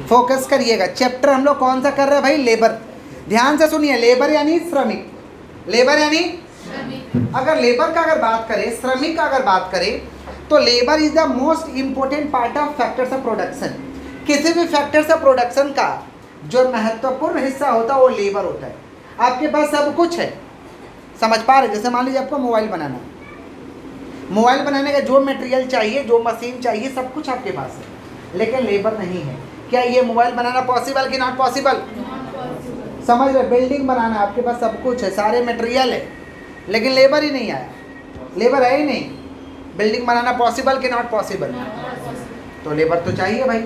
Focus करिएगा। Chapter हम लोग कौन सा कर रहे हैं भाई? लेबर। ध्यान से सुनिए, लेबर यानी श्रमिक। लेबर यानी अगर लेबर का अगर बात करें, श्रमिक का अगर बात करें, तो labour is the most important part of factors of production. किसी भी फैक्टर्स ऑफ प्रोडक्शन का जो महत्वपूर्ण हिस्सा होता है वो लेबर होता है। आपके पास सब कुछ है, समझ पा रहे? जैसे मान लीजिए आपको मोबाइल बनाना है, मोबाइल बनाने का जो मटेरियल चाहिए, जो मशीन चाहिए, सब कुछ आपके पास है, लेकिन लेबर नहीं है। क्या ये मोबाइल बनाना पॉसिबल कि नॉट पॉसिबल? समझ रहे? बिल्डिंग बनाना आपके पास सब कुछ है, सारे मटेरियल है, लेकिन लेबर ही नहीं आया। लेबर है ही नहीं। बिल्डिंग बनाना पॉसिबल कि नॉट पॉसिबल? तो लेबर तो चाहिए भाई।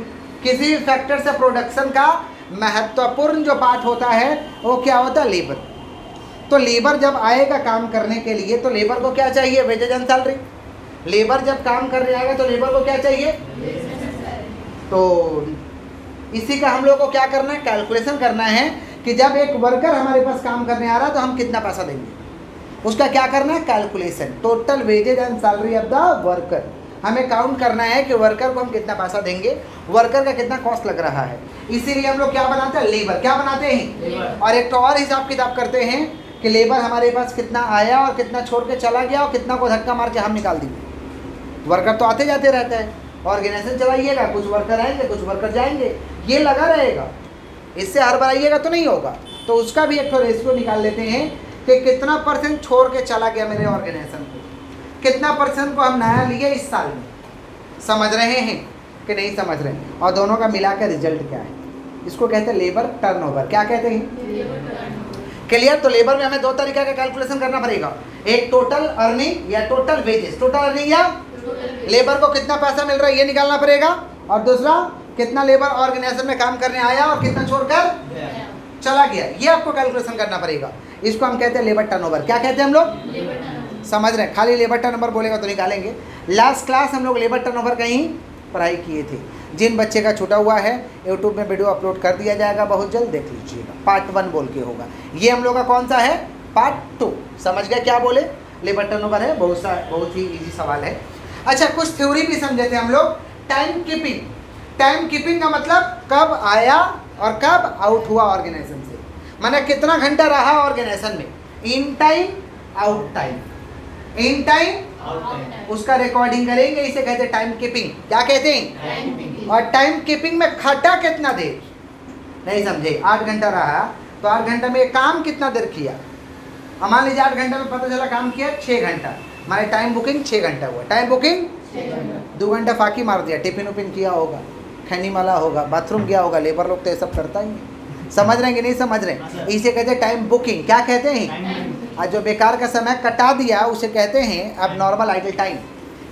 किसी भी फैक्टर से प्रोडक्शन का महत्वपूर्ण जो पार्ट होता है वो क्या होता है? लेबर। तो लेबर जब आएगा काम करने के लिए तो लेबर को क्या चाहिए? Wages and salary. लेबर जब काम करने आएगा तो लेबर को क्या चाहिए? तो इसी का हम लोग को क्या करना है? कैलकुलेशन करना है कि जब एक वर्कर हमारे पास काम करने आ रहा है तो हम कितना पैसा देंगे, उसका क्या करना है? Calculation. Total wages and salary of the worker. हमें काउंट करना है कि वर्कर को हम कितना पैसा देंगे, वर्कर का कितना कॉस्ट लग रहा है। इसीलिए हम लोग क्या बनाते हैं? लेबर। क्या बनाते हैं? और एक तो और हिसाब किताब करते हैं कि लेबर हमारे पास कितना आया और कितना छोड़ के चला गया और कितना को धक्का मार के हम निकाल देंगे। वर्कर तो आते जाते रहता है, ऑर्गेनाइजेशन चलाइएगा, कुछ वर्कर आएंगे, कुछ वर्कर जाएंगे, ये लगा रहेगा। इससे हर बार आइएगा तो नहीं होगा, तो उसका भी एक तो रेशियो निकाल लेते हैं कि कितना परसेंट छोड़ के चला गया मेरे ऑर्गेनाइजेशन को, कितना परसेंट को हम नया लिए इस साल में। समझ रहे हैं कि नहीं समझ रहे हैं? और दोनों का मिला के रिजल्ट क्या है, इसको कहते हैं लेबर टर्नओवर। क्या कहते हैं? क्लियर? तो लेबर में हमें दो तरीका का कैलकुलेशन करना पड़ेगा, एक टोटल अर्निंग या टोटल वेजेस। टोटल अर्निंग या लेबर को कितना पैसा मिल रहा है ये निकालना पड़ेगा, और दूसरा कितना लेबर ऑर्गेनाइजेशन में काम करने आया और कितना छोड़कर चला गया, ये आपको कैलकुलेशन करना पड़ेगा। इसको हम कहते हैं लेबर टर्नओवर। क्या कहते हैं हम लोग? समझ रहे हैं? खाली लेबर टर्नओवर बोलेगा तो निकालेंगे। लास्ट क्लास हम लोग लेबर टर्नओवर का ही पढ़ाई किए थे। जिन बच्चे का छूटा हुआ है यूट्यूब में वीडियो अपलोड कर दिया जाएगा, बहुत जल्द देख लीजिएगा। पार्ट 1 बोल के होगा। ये हम लोग का कौन सा है? पार्ट 2। समझ गए क्या बोले? लेबर टर्नओवर है, बहुत ही इजी सवाल है। अच्छा, कुछ थ्योरी भी समझे थे हम लोग। Time keeping. टाइम कीपिंग का मतलब कब आया और कब आउट हुआ ऑर्गेनाइजेशन से, माने कितना घंटा रहा ऑर्गेनाइजेशन में। In time, out time. In time, उसका रिकॉर्डिंग करेंगे, इसे कहते हैं टाइम कीपिंग। क्या कहते हैं? और टाइम कीपिंग में खटा कितना देर, नहीं समझे? 8 घंटा रहा तो 8 घंटा में काम कितना देर किया। मान लीजिए 8 घंटा में पता चला काम किया 6 घंटा, हमारे टाइम बुकिंग 6 घंटा हुआ। टाइम बुकिंग 2 घंटा फाकी मार दिया, टिफिन उपिन किया होगा, खैनी माला होगा, बाथरूम गया होगा। लेबर लोग तो ये सब करता ही है। समझ रहे हैं कि नहीं समझ रहे हैं? इसे कहते हैं टाइम बुकिंग। क्या कहते हैं? और जो बेकार का समय कटा दिया उसे कहते हैं अब नॉर्मल आइडल टाइम।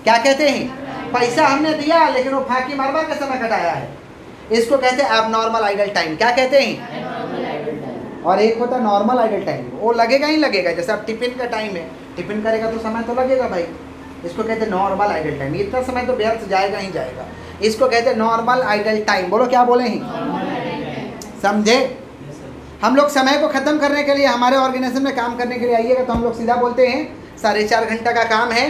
क्या कहते हैं? पैसा हमने दिया लेकिन वो फाकी मार मार के समय कटाया है, इसको कहते हैं अब नॉर्मल आइडल टाइम। क्या कहते हैं? और एक होता है नॉर्मल आइडल टाइम, वो लगेगा ही लगेगा। जैसे अब टिफिन का टाइम है, टिफिन करेगा तो समय तो लगेगा भाई, इसको कहते हैं नॉर्मल आइडल टाइम। इतना समय तो व्यर्थ जाएगा ही जाएगा, इसको कहते हैं नॉर्मल आइडल टाइम। बोलो क्या बोले हैं? समझे? हम लोग समय को ख़त्म करने के लिए हमारे ऑर्गेनाइजेशन में काम करने के लिए आइएगा तो हम लोग सीधा बोलते हैं 4.5 घंटा का काम है,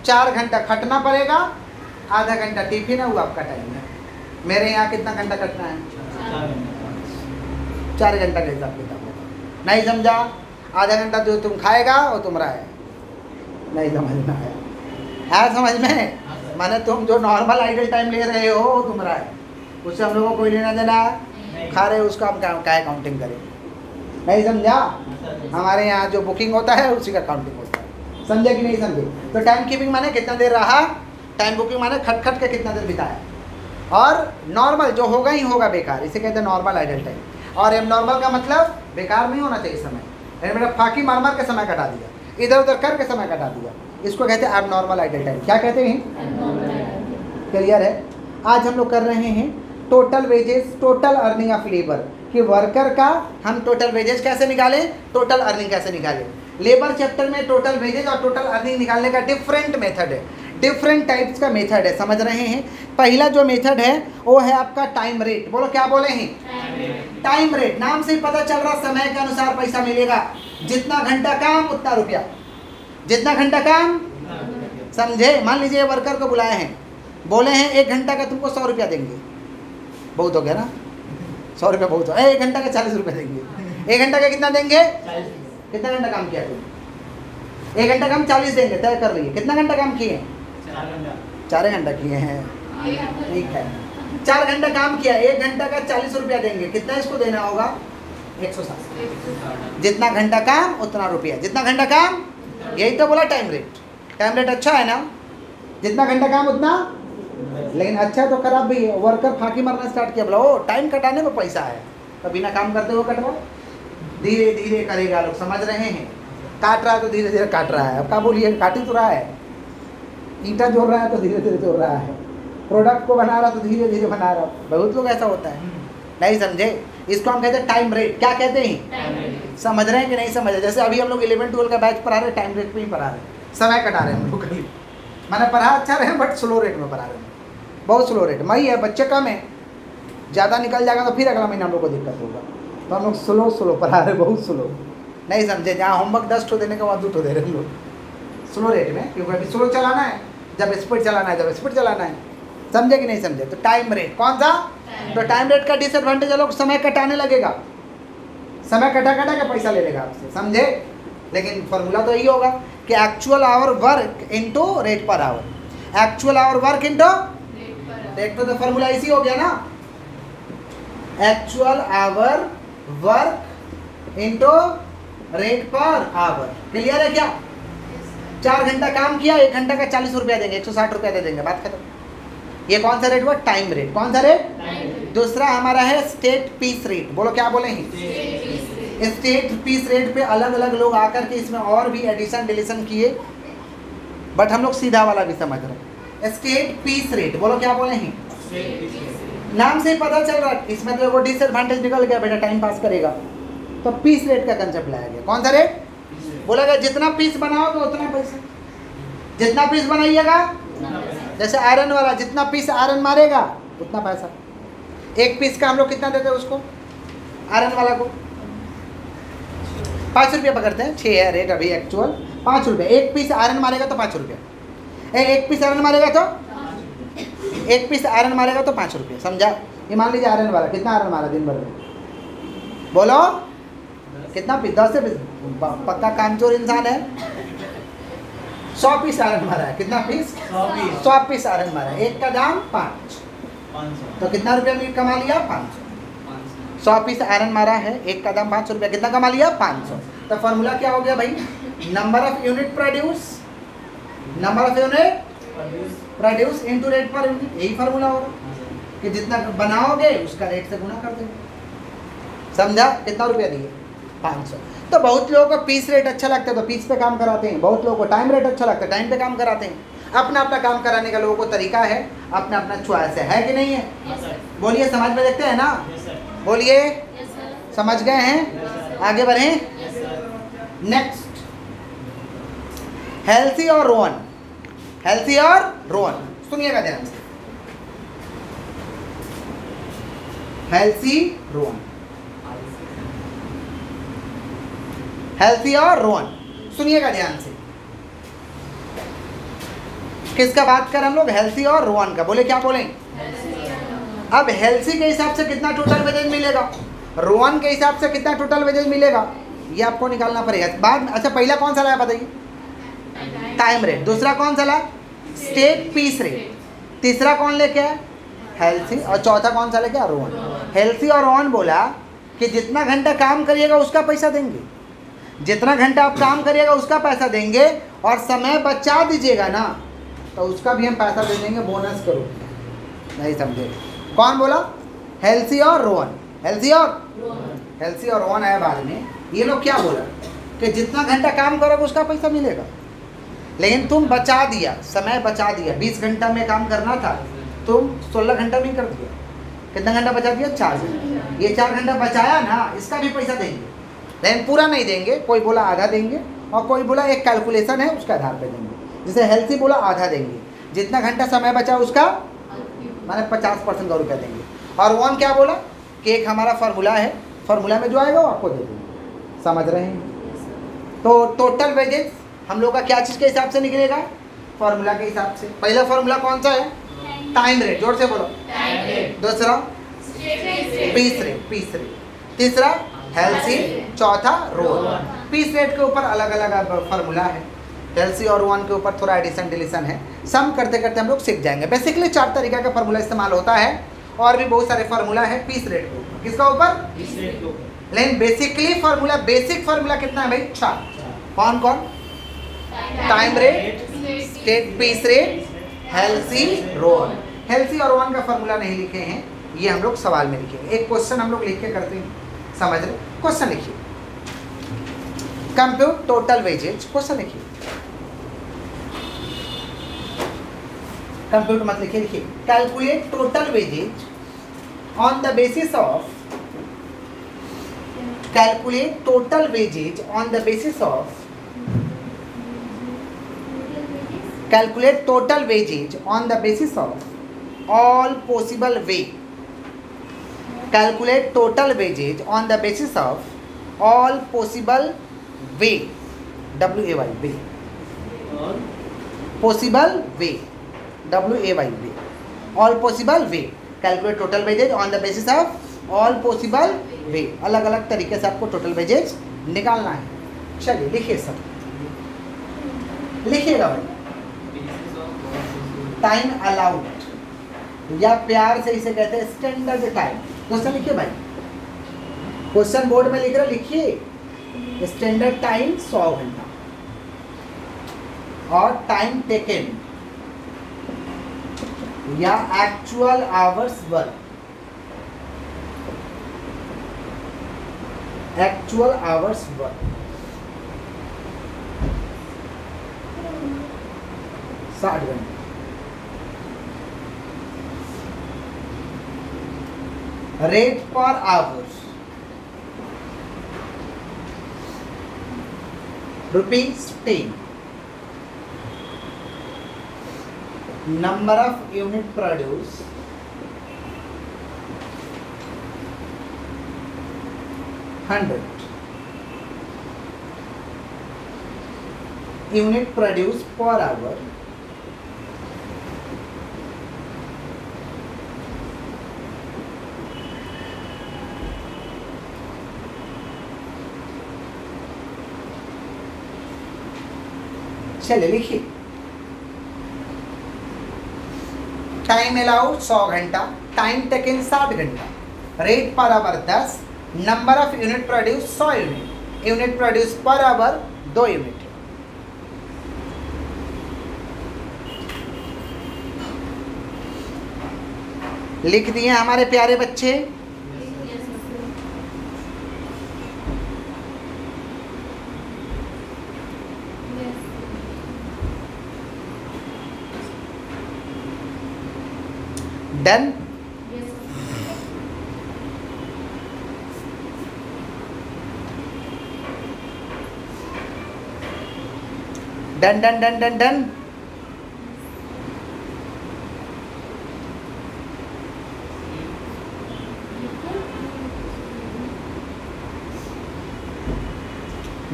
4 घंटा खटना पड़ेगा, आधा घंटा टिफिन है, वो आपका टाइम है। मेरे यहाँ कितना घंटा कटना है? 4 घंटा का हिसाब किताब होगा। नहीं समझा? आधा घंटा जो तुम खाएगा वो तुम्हारा है। नहीं समझ में आया? समझ में? माने तुम जो नॉर्मल आइडल टाइम ले रहे हो वो तुम्हारा है, उससे हम लोगों को कोई लेना देना खा रहे उसका हम क्या काउंटिंग करें। नहीं समझा? हमारे यहाँ जो बुकिंग होता है उसी का काउंटिंग होता है। समझे कि नहीं समझे? तो टाइम कीपिंग माने कितना देर रहा, टाइम बुकिंग माने खट खट के कितना देर बिताया, और नॉर्मल जो होगा ही होगा बेकार, इसे कहते हैं नॉर्मल आइडल टाइम। और एब नॉर्मल का मतलब बेकार नहीं होना चाहिए समय, मेरा फाकी मार मार के समय कटा दिया, इधर उधर करके समय कटा दिया, इसको कहते हैं एब नॉर्मल आइडल टाइम। क्या कहते हैं? क्लियर है? आज हम लोग कर रहे हैं total wages, total earning of labour, कि वर्कर का हम टोटल वेजेस कैसे निकालें, टोटल अर्निंग कैसे निकालें। लेबर चैप्टर में टोटल वेजेस और टोटल अर्निंग निकालने का डिफरेंट मेथड है, डिफरेंट टाइप्स का मेथड है। समझ रहे हैं? पहला जो मेथड है वो है आपका टाइम रेट। बोलो क्या बोले हैं? Time rate. नाम से ही पता चल रहा समय के अनुसार पैसा मिलेगा, जितना घंटा काम उतना रुपया, जितना घंटा काम। समझे? मान लीजिए वर्कर को बुलाए हैं, बोले हैं 1 घंटा का तुमको 100 रुपया देंगे, बहुत हो गया ना, 100 रुपये बहुत हो। 1 घंटा का 40 रुपये देंगे। 1 घंटा का कितना देंगे? 40। कितना घंटा काम किया तुम? 1 घंटा काम 40 देंगे, तय कर लीजिए। कितना घंटा काम किए? 4 घंटा किए हैं, ठीक है। 4 घंटा काम किया, 1 घंटा का 40 रुपया देंगे। कितना इसको देना होगा? 160। जितना घंटा काम उतना रुपया, जितना घंटा काम, यही तो बोला टाइम रेट। टाइम रेट अच्छा है ना, जितना घंटा काम उतना। लेकिन अच्छा तो खराब भी है। वर्कर फांकी मारना स्टार्ट किया, बोला ओ टाइम कटाने में पैसा है, तो बिना काम करते हुए कटवाओ। धीरे धीरे करेगा, लोग समझ रहे हैं। काट रहा है तो धीरे धीरे काट रहा है, अब क्या बोलिए, काट ही तो रहा है। ईंटा जोड़ रहा है तो धीरे धीरे जोड़ रहा है, प्रोडक्ट को बना रहा तो धीरे धीरे बना रहा। बहुत लोग ऐसा होता है, नहीं समझे। इसको हम कहते हैं टाइम रेट। क्या कहते हैं? समझ रहे हैं कि नहीं समझ रहे? जैसे अभी हम लोग 11-12 का बैच पढ़ा रहे हैं, टाइम रेट पे ही पढ़ा रहे हैं, समय कटा रहे हैं हम लोग। कभी मैंने पढ़ा अच्छा रहे हैं, बट स्लो रेट में पढ़ा रहे हैं, बहुत स्लो रेट। मई है, बच्चे कम है, ज़्यादा निकल जाएगा तो फिर अगला महीना हम लोग को दिक्कत होगा। तो हम लोग स्लो पढ़ा रहे हैं, बहुत स्लो, नहीं समझे। जहाँ होमवर्क 10 ठो देने के बाद 2 ठो दे रहे हैं हम लोग स्लो रेट में, क्योंकि अभी स्लो चलाना है, जब स्पीड चलाना है, जब स्पीड चलाना है। समझे कि नहीं समझे? तो टाइम रेट कौन सा? तो टाइम रेट का डिसएडवांटेज है, लोग समय कटाने लगेगा, समय कटा के पैसा ले लेगा आपसे, समझे। लेकिन फॉर्मूला तो यही होगा कि actual our work into rate per our. Actual our work into rate पर, तो फॉर्मूला इसी हो गया ना, actual our work into rate per our. Clear है क्या? 4 घंटा काम किया, 1 घंटा का 40 रुपया देंगे, 160 रुपया दे देंगे, बात खत्म। ये कौन सा रेट हुआ? Time rate. कौन सा रेट? दूसरा हमारा है स्टेट पीस रेट। बोलो क्या बोले हैं? स्टेट पीस रेट पे अलग अलग लोग आकर के इसमें और भी एडिशन डिलीशन किए, बट हम लोग सीधा वाला भी समझ रहे हैं। स्टेट पीस रेट, बोलो क्या बोले हैं? नाम से ही पता चल रहा है, इसमें तो वो डिसएडवांटेज निकल गया, बेटा टाइम पास करेगा, तो पीस रेट का कंसेप्ट लाया गया। कौन सा रेट? बोला गया जितना पीस बनाओगे उतना पैसा, जितना पीस बनाइएगा। जैसे आयरन वाला, जितना पीस आयरन मारेगा उतना पैसा। 1 पीस का हम लोग कितना देते हैं उसको, आयरन वाला को? 5 रुपया पकड़ते हैं, 6 है रेट अभी एक्चुअल, 5 रुपये। 1 पीस आयरन मारेगा तो 5 रुपया। 1 पीस आयरन मारेगा तो 1 पीस आयरन मारेगा तो 5 रुपये, समझा। ये मान लीजिए आयरन वाला कितना आयरन मारा दिन भर में, बोलो कितना पीस? 10 से पक्का कामचोर इंसान है। 100 पीस आयरन मारा है। कितना पीस? 100 पीस आयरन मारा है। 1 का दाम 500, तो कितना रुपया में कमा लिया? 500। 100 पीस आयरन मारा है, 1 का दाम 500 रुपया, कितना कमा लिया? 500। तो फॉर्मूला क्या हो गया भाई? Number of unit produce, number of unit produce into rate per unit. यही फॉर्मूला होगा कि जितना बनाओगे उसका रेट से गुना कर देंगे, समझा। कितना रुपया दिए? 500। तो बहुत लोगों को पीस रेट अच्छा लगता है तो पीस पे काम कराते हैं, बहुत लोगों को टाइम रेट अच्छा लगता है, टाइम पे काम कराते हैं। अपना अपना काम कराने का लोगों को तरीका है, अपना अपना चॉइस है कि नहीं है? बोलिए, समझ में देखते हैं ना? बोलिए, समझ गए हैं? आगे बढ़ें। नेक्स्ट, हेल्थी और रोअन। हेल्थी और रोअन, सुनिएगा ध्यान से। हेल्थी रोअन, हेल्थी और रोअन, सुनिएगा ध्यान से। किसका बात कर हम लोग? हेल्थी और रोअन का। बोले क्या बोलें? अब हेल्थी के हिसाब से कितना टोटल वेजेज मिलेगा, रोअन के हिसाब से कितना टोटल वेजेज मिलेगा, ये आपको निकालना पड़ेगा बाद में। अच्छा, पहला कौन सा लाया बताइए? Time rate. दूसरा कौन सा लाया? Straight piece rate. तीसरा कौन लेके आया? हेल्थी। और चौथा कौन सा लेके आया? रोअन। हेल्थी और रोअन बोला कि जितना घंटा काम करिएगा उसका पैसा देंगे, जितना घंटा आप काम करिएगा उसका पैसा देंगे, और समय बचा दीजिएगा ना तो उसका भी हम पैसा दे देंगे, बोनस करो। नहीं समझे? कौन बोला? हेल्थी और रोअन। हेल्थी और रोअन आया बाद में। ये लोग क्या बोला कि जितना घंटा काम करोगे उसका पैसा मिलेगा, लेकिन तुम बचा दिया, समय बचा दिया। 20 घंटा में काम करना था, तुम 16 घंटा में कर दिया। कितना घंटा बचा दिया? 4 घंटा। ये 4 घंटा बचाया ना, इसका भी पैसा देंगे, लेकिन पूरा नहीं देंगे। कोई बोला आधा देंगे और कोई बोला एक कैलकुलेशन है उसके आधार पर देंगे। जैसे हेल्थी बोला आधा देंगे, जितना घंटा समय बचा उसका माने 50% का रुपया देंगे। और वन क्या बोला कि एक हमारा फार्मूला है, फार्मूला में जो आएगा वो आपको दे देंगे। समझ रहे हैं? तो टोटल वेजेज हम लोग का क्या चीज़ के हिसाब से निकलेगा? फार्मूला के हिसाब से। पहला फार्मूला कौन सा है? Time rate. जोर से बोलो। दूसरा पीस रेट, तीसरा हेल्सी, चौथा रोल। पीस रेट के ऊपर अलग अलग फार्मूला है, हेल्सी और वन के ऊपर थोड़ा एडिशन डिलीशन है, सम करते करते हम लोग सीख जाएंगे। बेसिकली 4 तरीका का फार्मूला इस्तेमाल होता है और भी बहुत सारे फार्मूला है पीस रेट के ऊपर। किसका ऊपर? पीस रेट के ऊपर। लेकिन बेसिकली फार्मूला, बेसिक फार्मूला कितना है भाई? 4। कौन कौन? Time rate, straight piece rate, Halsey, Rowan. Halsey और वन का फार्मूला नहीं लिखे हैं, ये हम लोग सवाल में लिखेंगे। एक क्वेश्चन हम लोग लिख के करते हैं, समझ रहे? क्वेश्चन लिखिए, कंप्यूट टोटल वेजेज। क्वेश्चन लिखिए, कंप्यूट मत लिखिए, लिखिए calculate total wages on the basis of, calculate total wages on the basis of, calculate total wages on the basis of all possible way, calculate total wages on the basis of all possible way, way, way, possible way, way, way, all possible way, calculate total wages on the basis of all possible way। अलग अलग तरीके से आपको total wages निकालना है। चलिए लिखिए, सब लिखिएगा भाई। टाइम अलाउड या प्यार से इसे कहते हैं स्टैंडर्ड टाइम। क्वेश्चन लिखिए भाई, क्वेश्चन बोर्ड में लिख रहे, लिखिए स्टैंडर्ड टाइम 100 घंटा और टाइम टेकन या actual hours work, actual hours work 60 घंटे। Rate per our ₹10। Number of unit produce 100। Unit produce per hour चले लिखिए, टाइम अलाउड 100 घंटा, टाइम टेकन 60 घंटा, rate per our 10, number of unit produce 100 unit, unit produce per hour 2 unit. लिख दिए हमारे प्यारे बच्चे। Done. Done done done done done.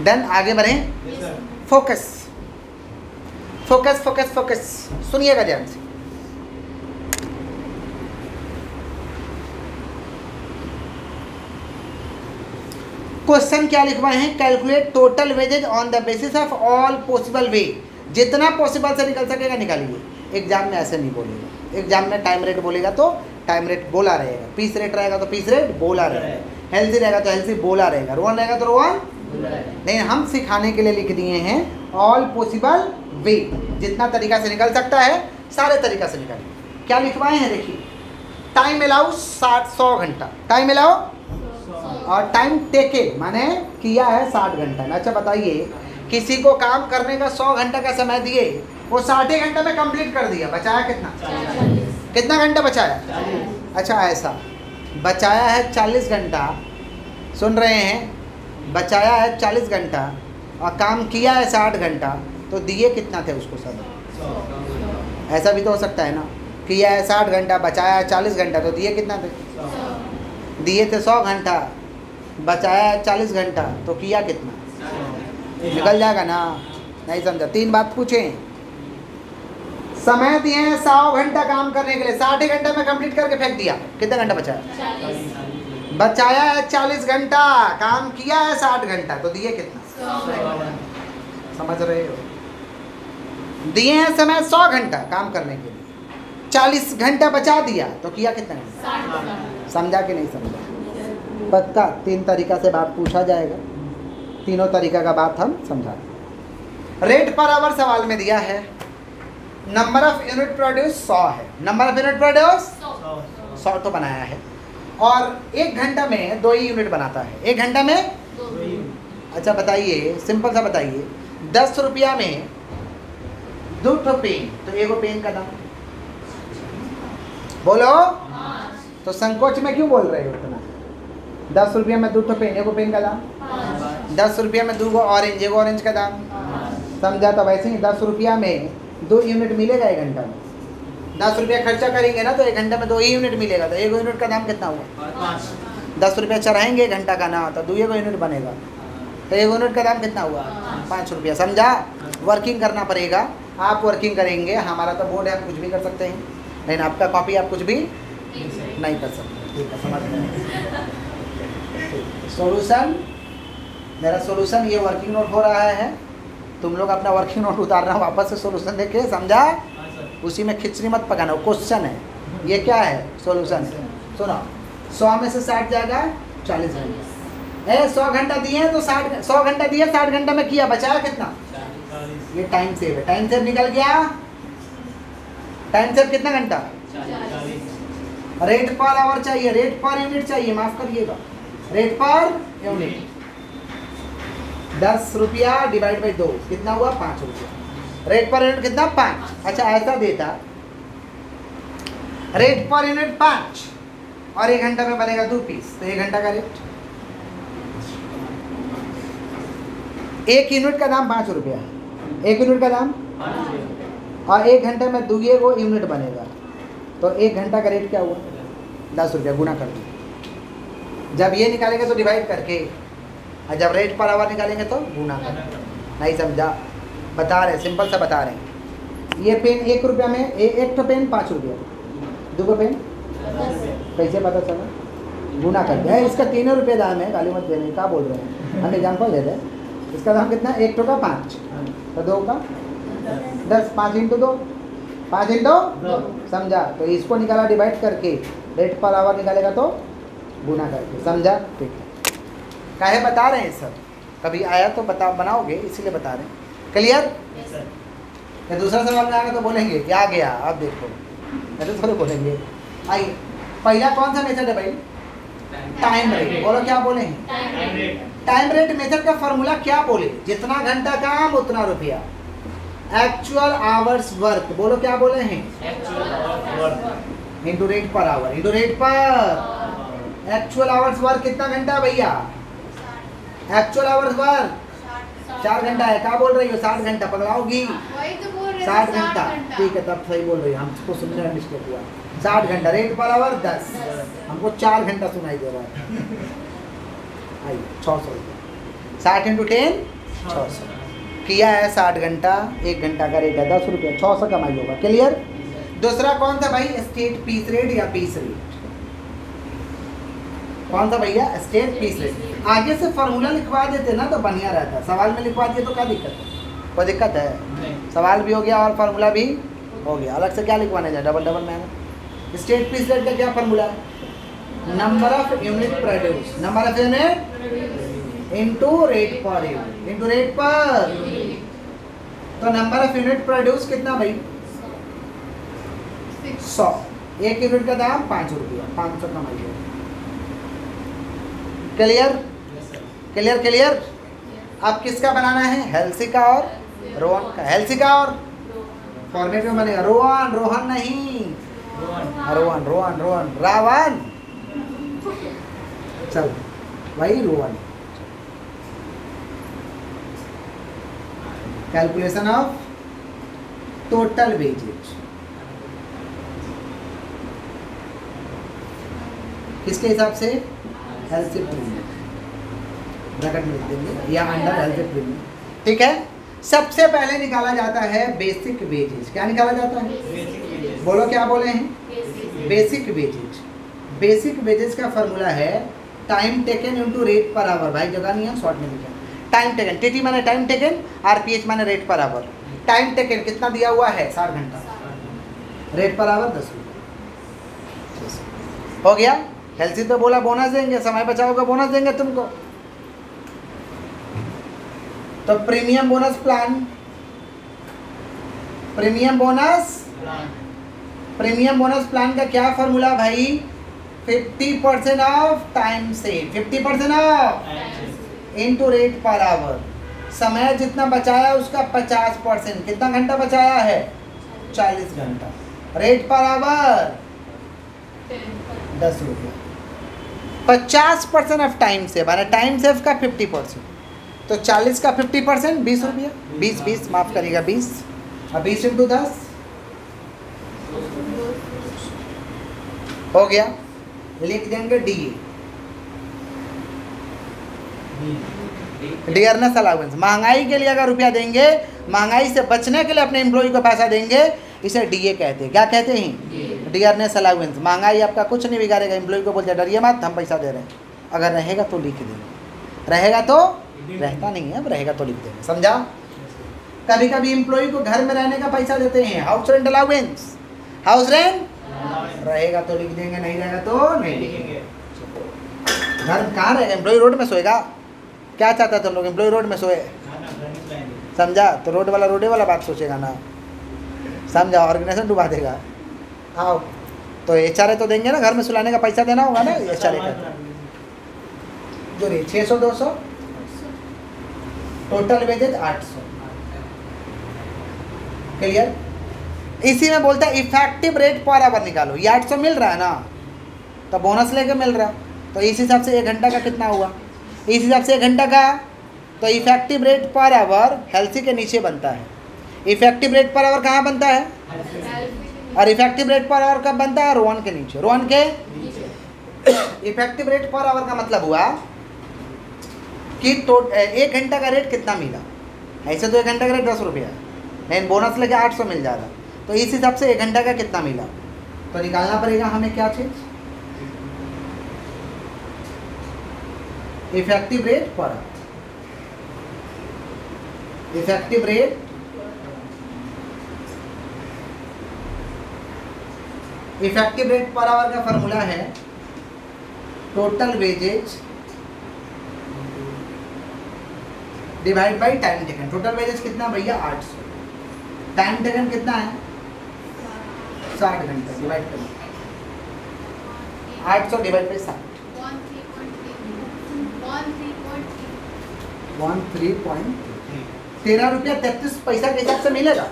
Done, आगे बढ़ें। फोकस फोकस फोकस फोकस, सुनिएगा ध्यान से। क्वेश्चन क्या लिखवाए हैं? Calculate total wages on the basis of all possible way. जितना पॉसिबल से निकल सकेगा निकालिए। एग्जाम में ऐसे नहीं बोलेगा, एग्जाम में टाइम रेट बोलेगा तो टाइम रेट बोला रहेगा, पीस रेट रहेगा तो पीस रेट बोला रहेगा, हेल्थी रहेगा तो हेल्थी बोला रहेगा, रोवन रहेगा तो रोवन। लेकिन हम सिखाने के लिए लिख दिए हैं ऑल पॉसिबल वे, जितना तरीका से निकल सकता है सारे तरीका से निकालिए। क्या लिखवाए हैं देखिए, टाइम अलाउ 100 घंटा, टाइम अलाउ और टाइम टेके माने किया है 60 घंटा में। अच्छा बताइए, किसी को काम करने का 100 घंटा का समय दिए, वो 60 घंटे में कंप्लीट कर दिया, बचाया कितना? 40। कितना घंटा बचाया? 40। अच्छा ऐसा बचाया है 40 घंटा, सुन रहे हैं, बचाया है 40 घंटा और काम किया है 60 घंटा, तो दिए कितना थे उसको सब? ऐसा भी तो हो सकता है ना, किया है 60 घंटा, बचाया है 40 घंटा, तो दिए कितना थे? दिए थे 100 घंटा, बचाया है 40 घंटा, तो किया कितना? निकल जाएगा ना? नहीं समझा? 3 बात पूछें, समय दिए हैं 100 घंटा काम करने के लिए, 60 घंटे में कंप्लीट करके फेंक दिया, कितना घंटा बचा है? बचाया है 40 घंटा, काम किया है 60 घंटा, तो दिए कितना? समझ रहे हो? दिए हैं समय 100 घंटा काम करने के लिए, 40 घंटा बचा दिया, तो किया कितना घंटा? समझा कि नहीं समझा? पक्का 3 तरीका से बात पूछा जाएगा, तीनों तरीका का बात हम समझा। रेट पर आवर सवाल में दिया है, नंबर ऑफ यूनिट प्रोड्यूस 100 है, नंबर ऑफ यूनिट प्रोड्यूस 100 तो बनाया है, और 1 घंटा में 2 ही यूनिट बनाता है, 1 घंटा में 2। अच्छा बताइए, सिंपल सा बताइए, 10 रुपया में 2 पेन, तो 1 पेन का दाम बोलो। तो संकोच में क्यों बोल रहे हो इतना? 10 रुपया में 2 पेन, 1 पेन का दाम 10 रुपया में 2 ऑरेंज, 1 ऑरेंज का दाम। समझा? तो वैसे ही 10 रुपया में 2 यूनिट मिलेगा 1 घंटा में। 10 रुपया खर्चा करेंगे ना तो 1 घंटा में 2 ही यूनिट मिलेगा, तो 1 यूनिट का दाम कितना हुआ? 10 रुपया चढ़ाएंगे 1 घंटा का ना, तो 2 यूनिट बनेगा, तो 1 यूनिट का दाम कितना हुआ? 5 रुपया। समझा? वर्किंग करना पड़ेगा, आप वर्किंग करेंगे, हमारा तो बोर्ड है, आप कुछ भी कर सकते हैं, लेकिन आपका कॉपी आप कुछ भी नहीं कर सकते। ठीक है, समझ गए? सॉल्यूशन, मेरा सॉल्यूशन ये वर्किंग नोट हो रहा है, तुम लोग अपना वर्किंग नोट उतारना, वापस से सॉल्यूशन देखे। समझा? उसी में खिचड़ी मत पकाना, क्वेश्चन है ये, क्या है सॉल्यूशन। सुनो, 100 में से 60 जाएगा 40 घंटे, 100 घंटा दिए हैं तो 100 घंटा दिए, 60 घंटा में किया, बचाया कितना? ये टाइम सेव है, टाइम सेव निकल गया। टाइम सेव कितना घंटा? रेट पर आवर चाहिए, रेट पर यूनिट चाहिए, माफ करिएगा, रेट पर यूनिट। 10 रुपया डिवाइड बाई 2 कितना हुआ? 5 रुपया। रेट पर यूनिट कितना? 5। अच्छा ऐसा देता, रेट पर यूनिट 5 और 1 घंटा में बनेगा 2 पीस, तो 1 घंटा का रेट, 1 यूनिट का दाम 5 रुपया, 1 यूनिट का दाम, और 1 घंटे में 2 यूनिट बनेगा, तो 1 घंटा का रेट क्या हुआ? 10 रुपया। गुना कर दो, जब ये निकालेंगे तो डिवाइड करके, और जब रेट पर आवर निकालेंगे तो गुना कर। नहीं समझा? बता रहे, सिंपल सा बता रहे हैं। ये पेन 1 रुपया में, एक तो पेन 5 रुपया, 2 पेन कैसे पता चला? गुना कर दिया, इसका 3 रुपये दाम है, गाली मत देने, क्या बोल रहे हैं, हम एग्जाम्पल दे रहे हैं। इसका दाम कितना? 1 का 5, तो 2 का 10, 5 इंटू 2, 5 इंटू 2। समझा? तो इसको निकाला डिवाइड करके, रेट पर आवर निकालेगा तो गुना करके। समझा? ठीक है, काहे बता रहे हैं सर, कभी आया तो बता, बनाओगे इसीलिए बता रहे हैं। क्लियर? या दूसरा सवाल में आएगा तो बोलेंगे क्या गया, अब देखो, ऐसे थोड़े बोलेंगे। आइए, पहला कौन सा मेथड है भाई? Time rate. बोलो क्या बोले हैं? टाइम रेट मेथड का फॉर्मूला क्या बोले? जितना घंटा काम उतना रुपया। एक्चुअल आवर्स वर्क, बोलो क्या बोले हैं? Into rate per our, into rate पर। एक्चुअल आवर्स वर्क कितना घंटा भैया? एक्चुअल आवर्स वर्क 4 घंटा है, क्या बोल रही हो? 60 घंटा, पकड़ाओगी? 60 घंटा, ठीक है, तब सही बोल रही हो, हमको सुनने में मिस्टेक हुआ। 60 घंटा, रेट पर आवर 10, हमको 4 घंटा सुनाई दे रहा है। आइए, 600 रुपये, 60 इंटू 10 600 किया है। 60 घंटा, 1 घंटा का रेट है 10 रुपये, 600 कमाई होगा। क्लियर? दूसरा कौन सा भाई? स्टेट पीस रेट या पीस रेट। कौन सा भैया? Straight piece rate. आगे से फॉर्मूला लिखवा देते ना तो बढ़िया रहता, सवाल में लिखवा दिए तो क्या दिक्कत है? कोई दिक्कत है? सवाल भी हो गया और फार्मूला भी हो गया, अलग से क्या लिखवाने जाए, डबल डबल मेहनत। स्टेट पीस रेट का क्या फार्मूला है? Number of unit produce, number of unit into rate per unit, into rate पर। तो नंबर ऑफ यूनिट प्रोड्यूस कितना भाई? 100। 1 यूनिट का दाम 5 रुपया, 500 कमाई है। क्लियर? Clear clear? अब किसका बनाना है? हेल्सी का और रोहन का। हेल्सी का और फॉर्मेट में बनेगा रोहन, रोहन नहीं, रोहन रोहन रोहन, रावण, चल वही Rowan. Calculation of total wages किसके हिसाब से? हेल्थ प्रीमियम, ब्रैकेट में लिख देंगे या अंडर हेल्थ प्रीमियम। ठीक है, सबसे पहले निकाला जाता है बेसिक वेजेज। क्या निकाला जाता है? बोलो क्या बोले हैं? Basic wages. बेसिक वेजेज का फॉर्मूला है time taken into rate per hour. भाई जगह नहीं है, शॉर्ट में लिखा। टाइम टेकन, टीटी माने टाइम टेकन, आरपीएच माने rate per hour. Time taken कितना दिया हुआ है? 60 घंटा। रेट पर आवर 10 रुपये। हो गया। हेल्थ पे बोला बोनस देंगे, समय बचाओगे बोनस देंगे तुमको। तो premium bonus plan, premium bonus plan का क्या फॉर्मूला भाई? 50% of time save, 50% of into rate per our. समय जितना बचाया उसका 50%। कितना घंटा बचाया है? 40 घंटा। रेट पर आवर 10 रुपये। 50% ऑफ टाइम सेव, माना टाइम सेव का 50%। तो 40 का 50% 20 रुपया। 20 माफ करिएगा 20। अब 20 इंटू 10 हो गया। लिख देंगे डी, डियरनेस अलाउंस। महंगाई के लिए अगर रुपया देंगे, महंगाई से बचने के लिए अपने एम्प्लॉय को पैसा देंगे, इसे डीए कहते हैं। क्या कहते हैं? Dearness allowance. महंगाई आपका कुछ नहीं बिगाड़ेगा। एम्प्लॉय को बोलते डरिए मत, हम पैसा दे रहे हैं। अगर रहेगा तो लिख देंगे, रहेगा तो, रहता नहीं है, अब रहेगा तो लिख देंगे। समझा? कभी कभी एम्प्लॉय को घर में रहने का पैसा देते हैं, house rent allowance. House rent रहेगा तो लिख देंगे, नहीं रहेगा तो नहीं लिखेंगे। घर कहाँ रहेगा? एम्प्लॉय रोड में सोएगा? क्या चाहता है तुम लोग? एम्प्लॉय रोड में सोए? समझा? तो रोड वाला बात सोचेगा ना। समझा? ऑर्गेनाइजेशन डुबा देगा। आओ तो एचआरए तो देंगे ना, घर में सुलाने का पैसा देना होगा ना एचआरए का। जो रे 600 200 टोटल वेजेज 800। क्लियर? इसी में बोलता है इफेक्टिव रेट पर आवर निकालो। ये 800 मिल रहा है ना, तो बोनस लेके मिल रहा है, तो इस हिसाब से 1 घंटा का कितना हुआ? इस हिसाब से 1 घंटा का, तो effective rate per our Halsey के नीचे बनता है। इफेक्टिव रेट पर आवर कहाँ बनता है? और इफेक्टिव रेट पर आवर कब बनता है? रोवन के नीचे। रोवन के इफेक्टिव रेट पर आवर का मतलब हुआ कि 1 घंटा का रेट कितना मिला। ऐसे तो 1 घंटा का रेट 10 रुपया है, लेकिन बोनस लेके 800 मिल जा रहा। तो इस हिसाब से 1 घंटा का कितना मिला, तो निकालना पड़ेगा हमें क्या चीज? Effective rate per hour. Effective rate per hour का फॉर्मूला है total wages divide by time taken. Total wages कितना भैया? 800। टाइम टेकन कितना है? 60 घंटा। डिवाइड करें 800 डिवाइड बाई 60, 13 रुपया 33 पैसा के हिसाब से मिलेगा।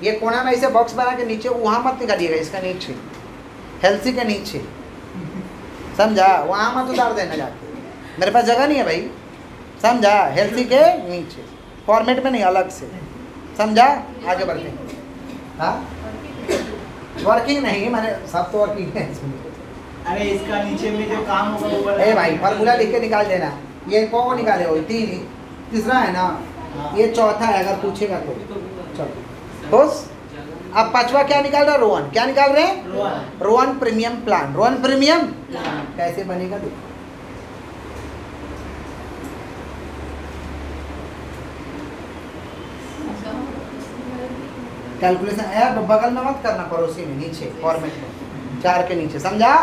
ये कोना में ऐसे बॉक्स बना के नीचे वहाँ मत निकालिएगा, इसका नीचे हेल्सी के नीचे। समझा? वहाँ मत उतार देना जाके, मेरे पास जगह नहीं है भाई। समझा? हेल्सी के नीचे, फॉर्मेट में नहीं, अलग से। समझा? आगे बढ़ते हैं। हाँ वर्किंग नहीं, मैंने सब तो वर्किंग है। अरे इसका नीचे में जो काम होगा वो ए भाई फॉर्मूला लिख के निकाल देना। ये कौन निकाले हो? 3, तीसरा है ना, ये चौथा है अगर पूछेगा तो। चलो बस, अब 5वां क्या निकाल रहा है? रोवन। क्या निकाल रहे हैं? Rowan premium plan. Rowan premium कैसे बनेगा देखो। कैलकुलेशन है, बगल में मत करना, पड़ोसी में, नीचे फॉर्मेट में 4 के नीचे। समझा?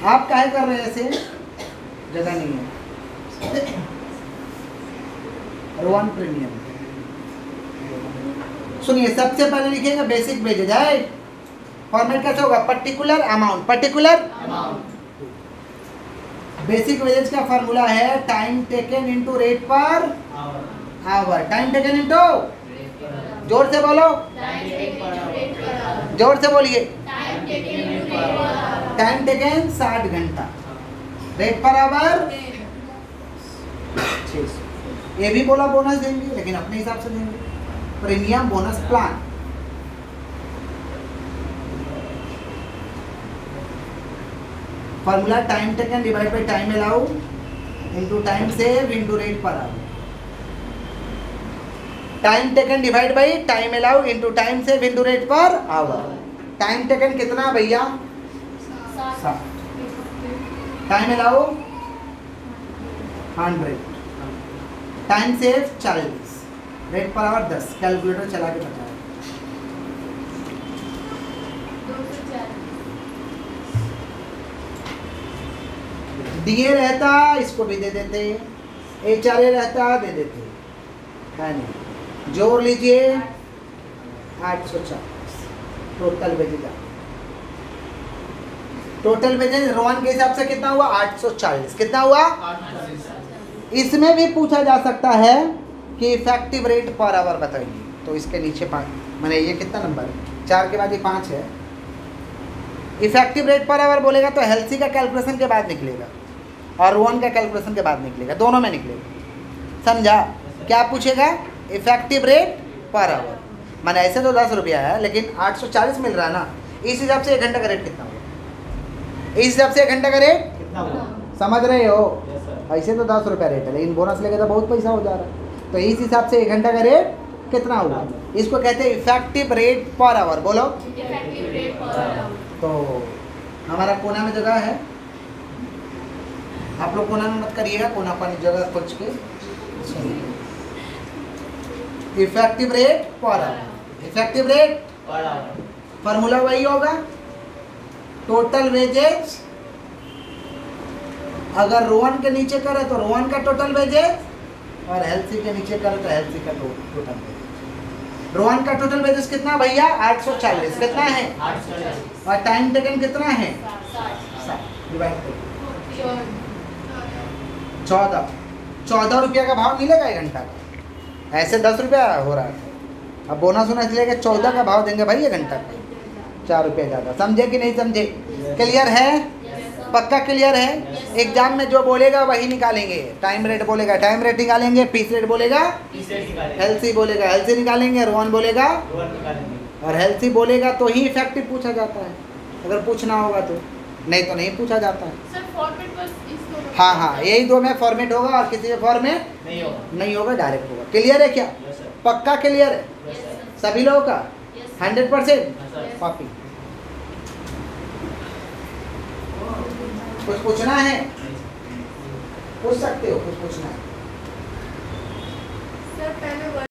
आप काहे कर रहे हैं ऐसे? जगह नहीं है। Rowan premium. सुनिए, सबसे पहले लिखेंगे बेसिक वेजेज है। फॉर्मेट कैसे होगा? Particular amount. Particular basic wages का फॉर्मूला है time taken into rate per hour. Time taken into, जोर से बोलो, जोर से बोलिए। टाइम टेकन 60 घंटा, रेट पर आवर 600। ये भी बोला बोनस देंगे, लेकिन अपने हिसाब से देंगे। Premium bonus plan. Formula time taken divide by time allow into time save into rate per hour. Time taken divide by time allowed into time save into rate per hour. Time taken कितना भैया 60, time allowed 100, time save 40, rate per our 10। Calculator चला के बताया। दिए रहता इसको भी दे देते, HRA रहता दे देते, है नहीं। जोड़ लीजिए 840 total wages. Total wages Rowan के हिसाब से कितना हुआ 840। कितना हुआ? इसमें भी पूछा जा सकता है कि इफेक्टिव रेट पर आवर बताइए, तो इसके नीचे 5 मैंने ये कितना नंबर है 4 के बाद ये 5 है। इफेक्टिव रेट पर आवर बोलेगा तो हेल्सी का कैलकुलेशन के बाद निकलेगा और रोहन का कैलकुलेशन के बाद निकलेगा, दोनों में निकलेगा। समझा? क्या पूछेगा? Effective rate per our. मैंने ऐसे तो 10 रुपया है लेकिन 840 मिल रहा है ना, इस हिसाब से 1 घंटा का रेट कितना होगा? इस हिसाब से 1 घंटा का रेट कितना हुआ? समझ रहे हो? Yes, sir. ऐसे तो 10 रुपया रेट है लेकिन बोनस लेके तो बहुत पैसा हो जा रहा है, तो इस हिसाब से 1 घंटा का रेट कितना हुआ? इसको कहते हैं इफेक्टिव रेट पर आवर। बोलो। Effective rate per our. तो हमारा कोना में जगह है, आप लोग कोना में मत करिएगा, कोना पानी जगह खोज के effective rate per hour. Effective rate per our. Formula वही होगा, टोटल वेजेज अगर रोहन के नीचे करे तो रोहन का टोटल वेजेज और हेल्सी के नीचे करे तो हेल्सी का टोटल वेजेज। रोहन का टोटल वेजेज कितना भैया 840 कितना है 840। और टाइम टेकन कितना है 60। डिवाइड करो 14 रुपया का भाव मिलेगा 1 घंटा का। ऐसे 10 रुपया हो रहा है, अब बोनस होना इसलिए 14 का भाव देंगे भाई 1 घंटा का, 4 रुपया ज़्यादा। समझे कि नहीं समझे? क्लियर है? पक्का क्लियर है? एग्जाम में जो बोलेगा वही निकालेंगे। टाइम रेट बोलेगा टाइम रेट निकालेंगे, पीस रेट बोलेगा हेल्सी बोलेगा हेल्सी निकालेंगे, रोहन बोलेगा और हेल्सी बोलेगा तो ही इफेक्टिव पूछा जाता है, अगर पूछना होगा तो, नहीं तो नहीं पूछा जाता है। सर फॉर्मेट बस इसको हाँ हाँ, यही 2 में फॉर्मेट होगा और किसी फॉर्मेट नहीं होगा, डायरेक्ट होगा। क्लियर है क्या? Yes, sir. पक्का क्लियर है Yes, sir. सभी लोगों का? Yes, sir. 100% Yes, sir. Copy. कुछ पूछना है? पूछ सकते हो, कुछ पूछना है? सर पहले